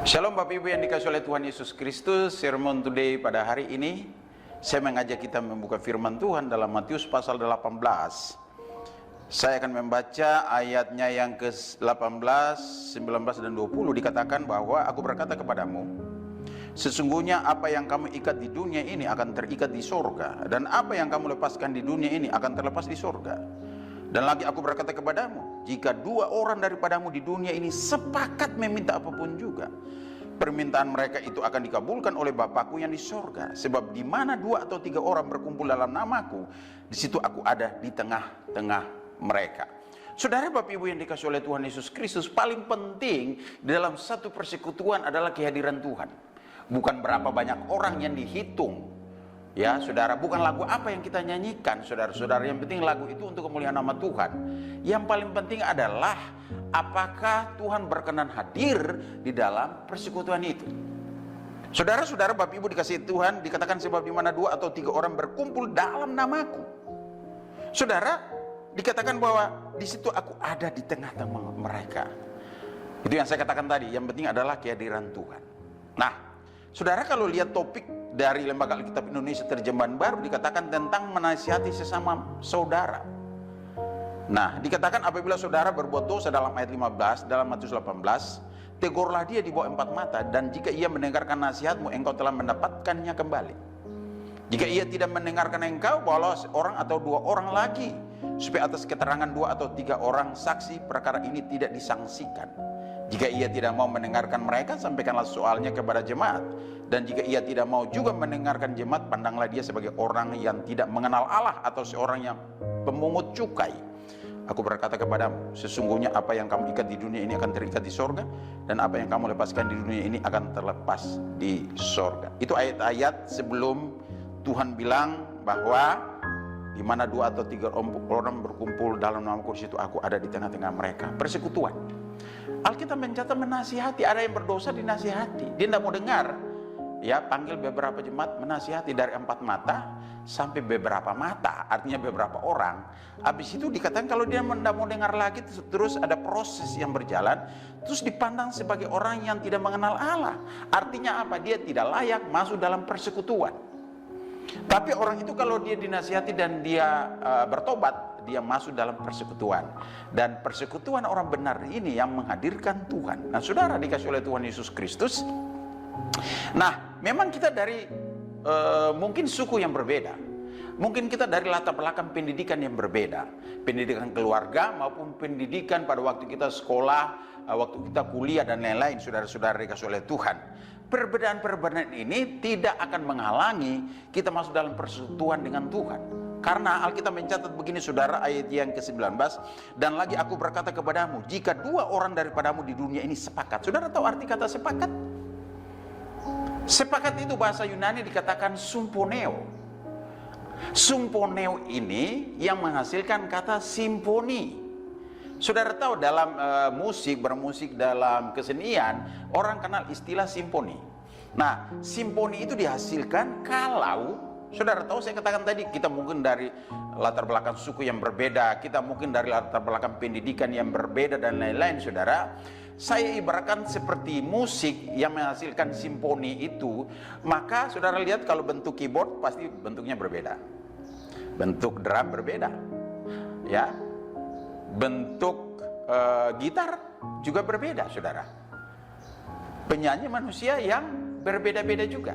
Shalom Bapak Ibu yang dikasihi oleh Tuhan Yesus Kristus. Sermon today pada hari ini saya mengajak kita membuka firman Tuhan dalam Matius pasal 18. Saya akan membaca ayatnya yang ke-18, 19 dan 20. Dikatakan bahwa aku berkata kepadamu, sesungguhnya apa yang kamu ikat di dunia ini akan terikat di sorga, dan apa yang kamu lepaskan di dunia ini akan terlepas di sorga. Dan lagi aku berkata kepadamu, jika dua orang daripadamu di dunia ini sepakat meminta apapun juga, permintaan mereka itu akan dikabulkan oleh Bapakku yang di sorga. Sebab di mana dua atau tiga orang berkumpul dalam namaku, di situ aku ada di tengah-tengah mereka. Saudara Bapak Ibu yang dikasihi oleh Tuhan Yesus Kristus, paling penting di dalam satu persekutuan adalah kehadiran Tuhan. Bukan berapa banyak orang yang dihitung. Ya saudara, bukan lagu apa yang kita nyanyikan, saudara-saudara. Yang penting lagu itu untuk kemuliaan nama Tuhan. Yang paling penting adalah apakah Tuhan berkenan hadir di dalam persekutuan itu. Saudara-saudara Bapak Ibu dikasihi Tuhan, dikatakan sebab di mana dua atau tiga orang berkumpul dalam namaku. Saudara, dikatakan bahwa di situ aku ada di tengah-tengah mereka. Itu yang saya katakan tadi, yang penting adalah kehadiran Tuhan. Nah, saudara kalau lihat topik dari Lembaga Alkitab Indonesia Terjemahan Baru, dikatakan tentang menasihati sesama saudara. Nah, dikatakan apabila saudara berbuat dosa dalam ayat 15, dalam Matius 18, tegurlah dia di bawah empat mata, dan jika ia mendengarkan nasihatmu, engkau telah mendapatkannya kembali. Jika ia tidak mendengarkan engkau, bawalah seorang atau dua orang lagi, supaya atas keterangan dua atau tiga orang saksi perkara ini tidak disangsikan. Jika ia tidak mau mendengarkan mereka, sampaikanlah soalnya kepada jemaat. Dan jika ia tidak mau juga mendengarkan jemaat, pandanglah dia sebagai orang yang tidak mengenal Allah, atau seorang yang pemungut cukai. Aku berkata kepadamu, sesungguhnya apa yang kamu ikat di dunia ini akan terikat di sorga, dan apa yang kamu lepaskan di dunia ini akan terlepas di sorga. Itu ayat-ayat sebelum Tuhan bilang bahwa di mana dua atau tiga orang berkumpul dalam namaku, di situ aku ada di tengah-tengah mereka. Persekutuan. Alkitab mencatat menasihati, ada yang berdosa dinasihati, dia tidak mau dengar. Ya, panggil beberapa jemaat menasihati dari empat mata sampai beberapa mata, artinya beberapa orang. Habis itu dikatakan kalau dia tidak mau dengar lagi, terus ada proses yang berjalan, terus dipandang sebagai orang yang tidak mengenal Allah. Artinya apa? Dia tidak layak masuk dalam persekutuan. Tapi orang itu kalau dia dinasihati dan dia bertobat, dia masuk dalam persekutuan. Dan persekutuan orang benar ini yang menghadirkan Tuhan. Nah, saudara dikasih oleh Tuhan Yesus Kristus. Nah, memang kita dari mungkin suku yang berbeda. Mungkin kita dari latar belakang pendidikan yang berbeda. Pendidikan keluarga maupun pendidikan pada waktu kita sekolah, waktu kita kuliah dan lain-lain, saudara-saudara dikasih oleh Tuhan. Perbedaan-perbedaan ini tidak akan menghalangi kita masuk dalam persekutuan dengan Tuhan. Karena Alkitab mencatat begini saudara, ayat yang ke-19, dan lagi aku berkata kepadamu, jika dua orang daripadamu di dunia ini sepakat. Saudara tahu arti kata sepakat? Sepakat itu bahasa Yunani dikatakan symphoneo. Symphoneo ini yang menghasilkan kata simfoni. Saudara tahu dalam bermusik dalam kesenian, orang kenal istilah simfoni. Nah, simfoni itu dihasilkan kalau, saudara tahu saya katakan tadi, kita mungkin dari latar belakang suku yang berbeda, kita mungkin dari latar belakang pendidikan yang berbeda dan lain-lain, saudara. Saya ibaratkan seperti musik yang menghasilkan simfoni itu, maka saudara lihat kalau bentuk keyboard pasti bentuknya berbeda. Bentuk drum berbeda. Ya. Bentuk gitar juga berbeda, saudara. Penyanyi manusia yang berbeda-beda juga.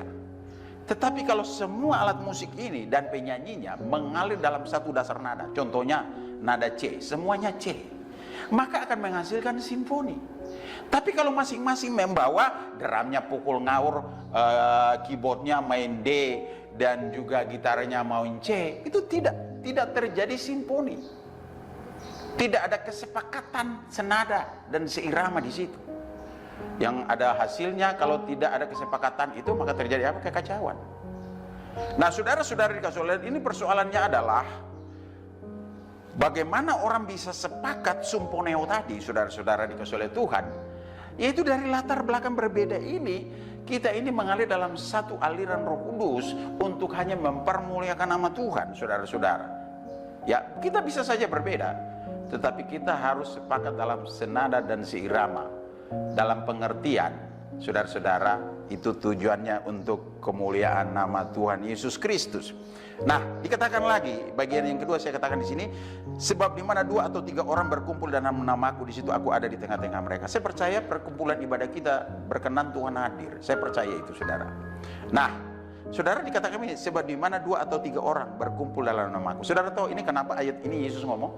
Tetapi kalau semua alat musik ini dan penyanyinya mengalir dalam satu dasar nada, contohnya nada C, semuanya C, maka akan menghasilkan simfoni. Tapi kalau masing-masing membawa drumnya pukul ngawur, keyboardnya main D, dan juga gitarnya main C, itu tidak terjadi simfoni. Tidak ada kesepakatan senada dan seirama di situ. Yang ada hasilnya kalau tidak ada kesepakatan itu, maka terjadi apa? Kekacauan. Nah, saudara-saudara dikasih oleh ini, persoalannya adalah bagaimana orang bisa sepakat symphoneo tadi, saudara-saudara dikasih oleh Tuhan. Yaitu dari latar belakang berbeda ini, kita ini mengalir dalam satu aliran Roh Kudus untuk hanya mempermuliakan nama Tuhan, saudara-saudara. Ya, kita bisa saja berbeda, tetapi kita harus sepakat dalam senada dan seirama, dalam pengertian saudara-saudara, itu tujuannya untuk kemuliaan nama Tuhan Yesus Kristus. Nah, dikatakan lagi, bagian yang kedua saya katakan di sini, sebab di mana 2 atau 3 orang berkumpul dalam namaku, di situ aku ada di tengah-tengah mereka. Saya percaya perkumpulan ibadah kita berkenan Tuhan hadir. Saya percaya itu, saudara. Nah, saudara, dikatakan ini, sebab di mana 2 atau 3 orang berkumpul dalam namaku. Saudara tahu ini kenapa ayat ini Yesus ngomong?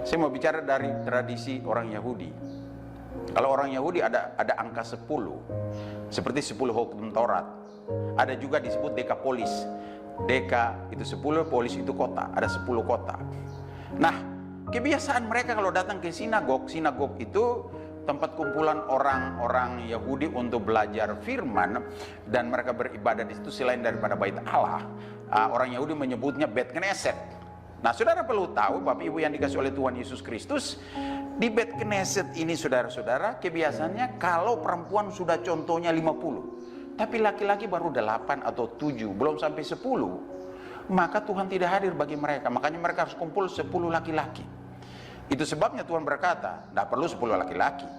Saya mau bicara dari tradisi orang Yahudi. Kalau orang Yahudi ada angka 10, seperti 10 hukum Taurat. Ada juga disebut dekapolis. Deka itu 10, polis itu kota, ada 10 kota. Nah, kebiasaan mereka kalau datang ke sinagog itu tempat kumpulan orang-orang Yahudi untuk belajar firman, dan mereka beribadah di situ selain daripada bait Allah. Orang Yahudi menyebutnya Bet Knesset. Nah, saudara perlu tahu, Bapak Ibu yang dikasih oleh Tuhan Yesus Kristus, di Bet Knesset ini, saudara-saudara, kebiasaannya kalau perempuan sudah contohnya 50, tapi laki-laki baru 8 atau 7, belum sampai 10, maka Tuhan tidak hadir bagi mereka. Makanya mereka harus kumpul 10 laki-laki. Itu sebabnya Tuhan berkata, tidak perlu 10 laki-laki.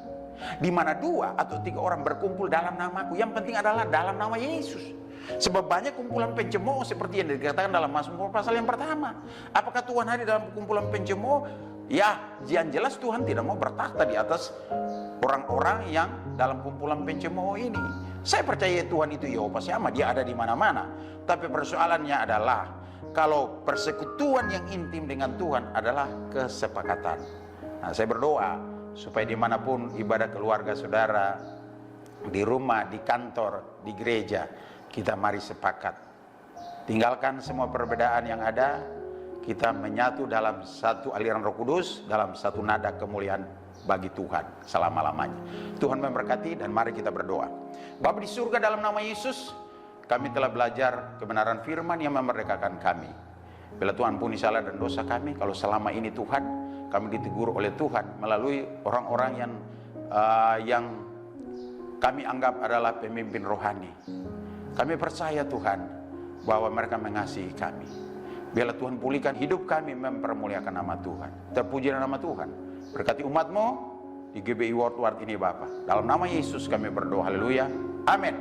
Di mana 2 atau 3 orang berkumpul dalam namaku, yang penting adalah dalam nama Yesus. Sebab banyak kumpulan pencemooh seperti yang dikatakan dalam Mazmur pasal yang pertama. Apakah Tuhan hadir dalam kumpulan pencemooh? Ya, yang jelas Tuhan tidak mau bertakhta di atas orang-orang yang dalam kumpulan pencemooh ini. Saya percaya Tuhan itu Yehova Syama, dia ada di mana-mana. Tapi persoalannya adalah, kalau persekutuan yang intim dengan Tuhan adalah kesepakatan. Nah, saya berdoa supaya dimanapun ibadah keluarga saudara, di rumah, di kantor, di gereja, kita mari sepakat. Tinggalkan semua perbedaan yang ada, kita menyatu dalam satu aliran Roh Kudus, dalam satu nada kemuliaan bagi Tuhan selama-lamanya. Tuhan memberkati, dan mari kita berdoa. Bapa di surga, dalam nama Yesus, kami telah belajar kebenaran firman yang memerdekakan kami. Bila Tuhan ampuni salah dan dosa kami, kalau selama ini Tuhan, kami ditegur oleh Tuhan melalui orang-orang yang kami anggap adalah pemimpin rohani. Kami percaya Tuhan bahwa mereka mengasihi kami. Biarlah Tuhan pulihkan hidup kami mempermuliakan nama Tuhan. Terpuji nama Tuhan. Berkati umat-Mu di GBI Worldwide ini Bapa. Dalam nama Yesus kami berdoa. Haleluya. Amin.